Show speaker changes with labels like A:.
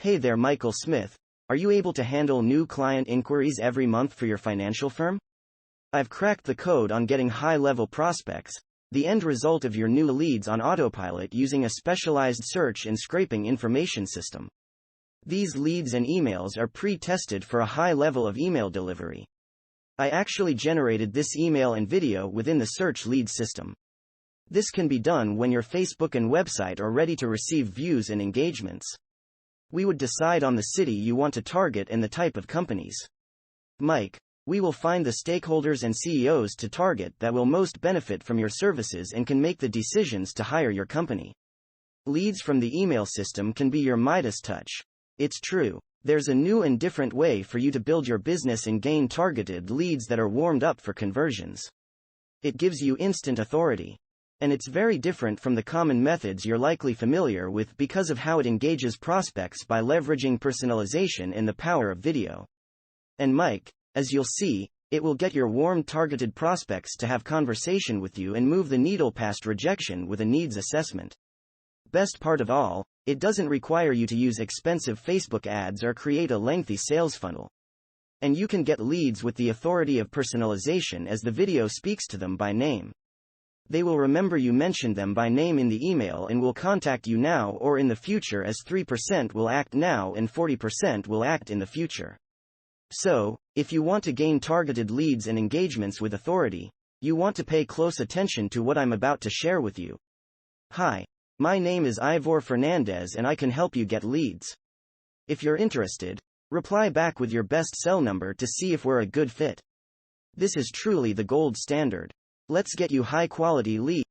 A: Hey there, Michael Smith. Are you able to handle new client inquiries every month for your financial firm? I've cracked the code on getting high-level prospects, the end result of your new leads on autopilot using a specialized search and scraping information system. These leads and emails are pre-tested for a high level of email delivery. I actually generated this email and video within the search lead system. This can be done when your Facebook and website are ready to receive views and engagements. We would decide on the city you want to target and the type of companies. Mike, we will find the stakeholders and CEOs to target that will most benefit from your services and can make the decisions to hire your company. Leads from the email system can be your Midas touch. It's true. There's a new and different way for you to build your business and gain targeted leads that are warmed up for conversions. It gives you instant authority. And it's very different from the common methods you're likely familiar with because of how it engages prospects by leveraging personalization and the power of video. And Mike, as you'll see, it will get your warm targeted prospects to have conversation with you and move the needle past rejection with a needs assessment. Best part of all, it doesn't require you to use expensive Facebook ads or create a lengthy sales funnel. And you can get leads with the authority of personalization as the video speaks to them by name. They will remember you mentioned them by name in the email and will contact you now or in the future, as 3% will act now and 40% will act in the future. So, if you want to gain targeted leads and engagements with authority, you want to pay close attention to what I'm about to share with you. Hi, my name is Ivor Fernandez and I can help you get leads. If you're interested, reply back with your best cell number to see if we're a good fit. This is truly the gold standard. Let's get you high-quality leads.